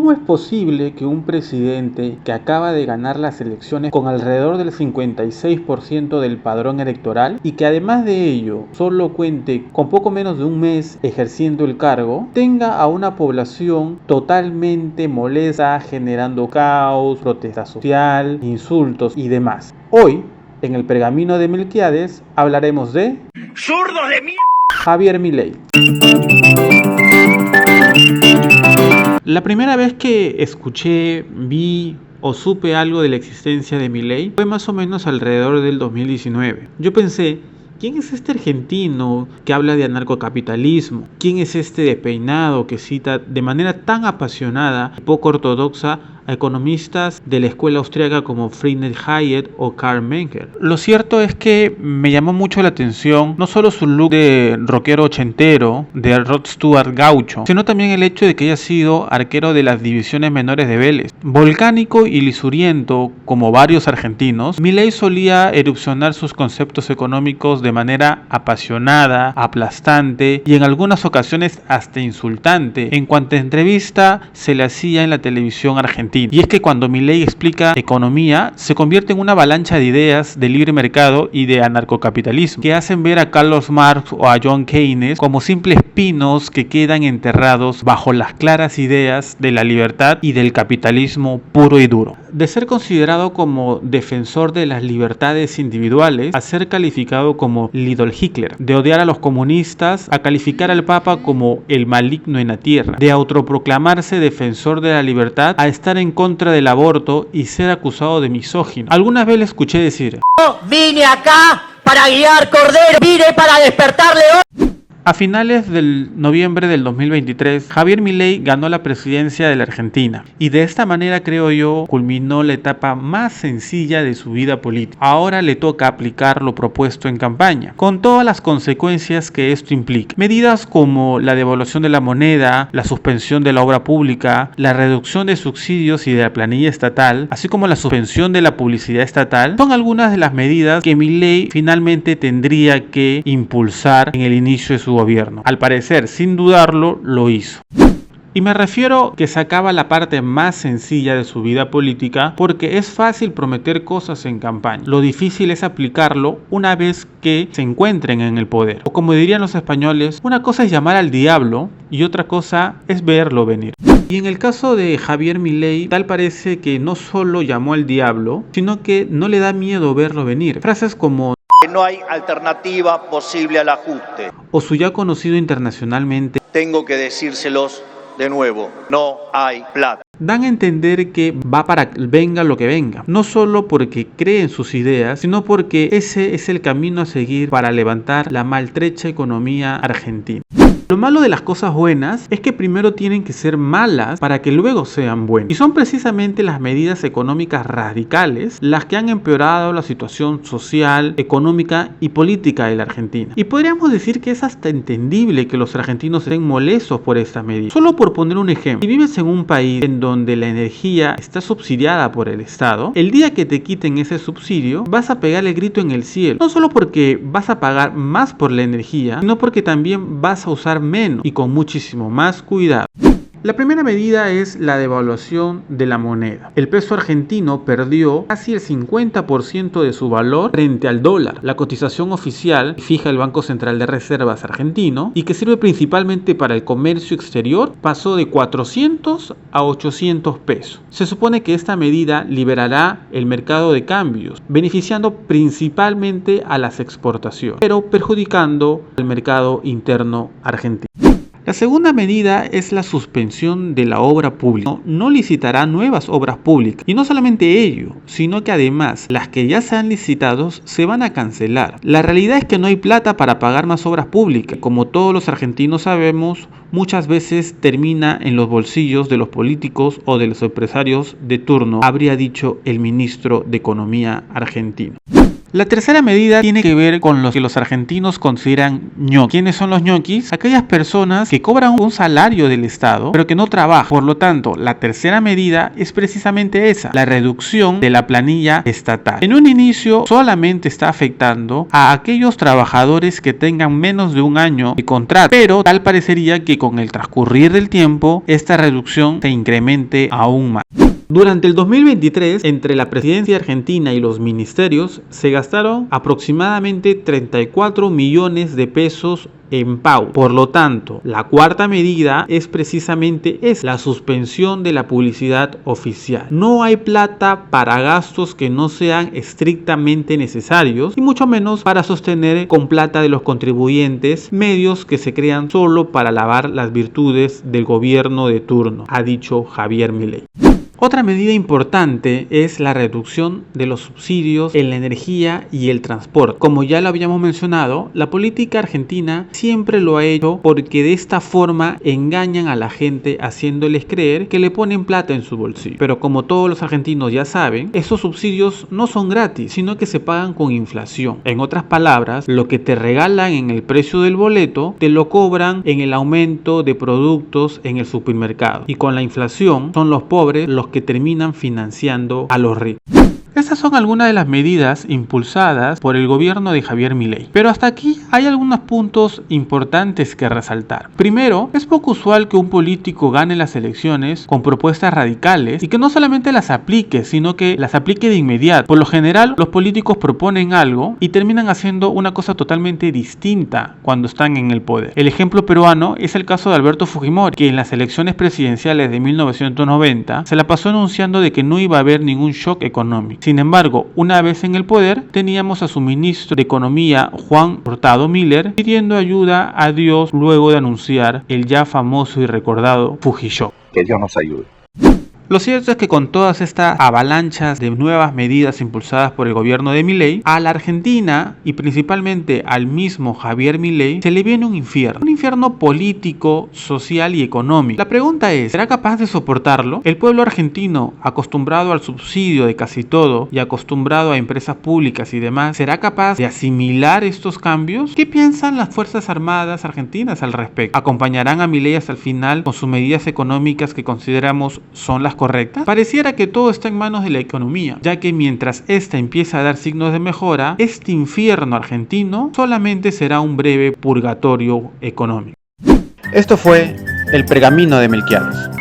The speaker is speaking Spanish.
¿Cómo es posible que un presidente que acaba de ganar las elecciones con alrededor del 56% del padrón electoral y que además de ello solo cuente con poco menos de un mes ejerciendo el cargo, tenga a una población totalmente molesta, generando caos, protesta social, insultos y demás? Hoy, en el Pergamino de Melquiades, hablaremos de ¡zurdos de mierda! Javier Milei. La primera vez que escuché, vi o supe algo de la existencia de Milei fue más o menos alrededor del 2019. Yo pensé, ¿quién es este argentino que habla de anarcocapitalismo? ¿Quién es este despeinado que cita de manera tan apasionada y poco ortodoxa a economistas de la escuela austríaca como Friedrich Hayek o Karl Menger? Lo cierto es que me llamó mucho la atención no solo su look de rockero ochentero, de Rod Stewart gaucho, sino también el hecho de que haya sido arquero de las divisiones menores de Vélez. Volcánico y lisuriento como varios argentinos, Milei solía erupcionar sus conceptos económicos de manera apasionada, aplastante y en algunas ocasiones hasta insultante en cuanto a entrevista se le hacía en la televisión argentina. Y es que cuando Milei explica economía, se convierte en una avalancha de ideas de libre mercado y de anarcocapitalismo, que hacen ver a Carlos Marx o a John Keynes como simples pinos que quedan enterrados bajo las claras ideas de la libertad y del capitalismo puro y duro. De ser considerado como defensor de las libertades individuales, a ser calificado como Lidl Hitler, de odiar a los comunistas, a calificar al Papa como el maligno en la tierra, de autoproclamarse defensor de la libertad, a estar en contra del aborto y ser acusado de misógino. Algunas veces le escuché decir: Vine acá para guiar cordero, vine para despertar león. A finales del noviembre del 2023, Javier Milei ganó la presidencia de la Argentina y de esta manera, creo yo, culminó la etapa más sencilla de su vida política. Ahora le toca aplicar lo propuesto en campaña, con todas las consecuencias que esto implica. Medidas como la devaluación de la moneda, la suspensión de la obra pública, la reducción de subsidios y de la planilla estatal, así como la suspensión de la publicidad estatal, son algunas de las medidas que Milei finalmente tendría que impulsar en el inicio de su gobierno. Al parecer, sin dudarlo, lo hizo. Y me refiero que sacaba la parte más sencilla de su vida política, porque es fácil prometer cosas en campaña. Lo difícil es aplicarlo una vez que se encuentren en el poder. O como dirían los españoles, una cosa es llamar al diablo y otra cosa es verlo venir. Y en el caso de Javier Milei, tal parece que no solo llamó al diablo, sino que no le da miedo verlo venir. Frases como No hay alternativa posible al ajuste. o su ya conocido internacionalmente Tengo que decírselos de nuevo, no hay plata. dan a entender que va para venga lo que venga, no solo porque cree en sus ideas, sino porque ese es el camino a seguir para levantar la maltrecha economía argentina. Lo malo de las cosas buenas es que primero tienen que ser malas para que luego sean buenas. Y son precisamente las medidas económicas radicales las que han empeorado la situación social, económica y política de la Argentina. Y podríamos decir que es hasta entendible que los argentinos estén molestos por estas medidas. Solo por poner un ejemplo, si vives en un país en donde la energía está subsidiada por el Estado, el día que te quiten ese subsidio vas a pegar el grito en el cielo. No solo porque vas a pagar más por la energía, sino porque también vas a usar menos y con muchísimo más cuidado. La primera medida es la devaluación de la moneda. El peso argentino perdió casi el 50% de su valor frente al dólar. La cotización oficial que fija el Banco Central de Reservas argentino y que sirve principalmente para el comercio exterior pasó de 400 a 800 pesos. Se supone que esta medida liberará el mercado de cambios, beneficiando principalmente a las exportaciones, pero perjudicando al mercado interno argentino. La segunda medida es la suspensión de la obra pública. No licitará nuevas obras públicas. Y no solamente ello, sino que además las que ya se han licitado se van a cancelar. La realidad es que no hay plata para pagar más obras públicas. Como todos los argentinos sabemos, muchas veces termina en los bolsillos de los políticos o de los empresarios de turno, habría dicho el ministro de Economía argentino. La tercera medida tiene que ver con lo que los argentinos consideran ñoquis. ¿Quiénes son los ñoquis? Aquellas personas que cobran un salario del Estado, pero que no trabajan. Por lo tanto, la tercera medida es precisamente esa, la reducción de la planilla estatal. En un inicio, solamente está afectando a aquellos trabajadores que tengan menos de un año de contrato, pero tal parecería que con el transcurrir del tiempo, esta reducción se incremente aún más. Durante el 2023, entre la presidencia argentina y los ministerios, se gastaron aproximadamente 34 millones de pesos en pago. Por lo tanto, la cuarta medida es precisamente la suspensión de la publicidad oficial. No hay plata para gastos que no sean estrictamente necesarios y mucho menos para sostener con plata de los contribuyentes medios que se crean solo para alabar las virtudes del gobierno de turno, ha dicho Javier Milei. Otra medida importante es la reducción de los subsidios en la energía y el transporte. Como ya lo habíamos mencionado, la política argentina siempre lo ha hecho porque de esta forma engañan a la gente haciéndoles creer que le ponen plata en su bolsillo. Pero como todos los argentinos ya saben, esos subsidios no son gratis, sino que se pagan con inflación. En otras palabras, lo que te regalan en el precio del boleto, te lo cobran en el aumento de productos en el supermercado. Y con la inflación son los pobres los que terminan financiando a los ricos. Estas son algunas de las medidas impulsadas por el gobierno de Javier Milei. Pero hasta aquí hay algunos puntos importantes que resaltar. Primero, es poco usual que un político gane las elecciones con propuestas radicales y que no solamente las aplique, sino que las aplique de inmediato. Por lo general, los políticos proponen algo y terminan haciendo una cosa totalmente distinta cuando están en el poder. El ejemplo peruano es el caso de Alberto Fujimori, que en las elecciones presidenciales de 1990 se la pasó anunciando de que no iba a haber ningún shock económico. Sin embargo, una vez en el poder, teníamos a su ministro de Economía, Juan Hurtado Miller, pidiendo ayuda a Dios luego de anunciar el ya famoso y recordado Fujishock. Que Dios nos ayude. Lo cierto es que con todas estas avalanchas de nuevas medidas impulsadas por el gobierno de Milei, a la Argentina y principalmente al mismo Javier Milei se le viene un infierno político, social y económico. La pregunta es, ¿será capaz de soportarlo? El pueblo argentino, acostumbrado al subsidio de casi todo y acostumbrado a empresas públicas y demás, ¿será capaz de asimilar estos cambios? ¿Qué piensan las Fuerzas Armadas argentinas al respecto? ¿Acompañarán a Milei hasta el final con sus medidas económicas que consideramos son las correcta? Pareciera que todo está en manos de la economía, ya que mientras esta empieza a dar signos de mejora, este infierno argentino solamente será un breve purgatorio económico. Esto fue El Pergamino de Melquiades.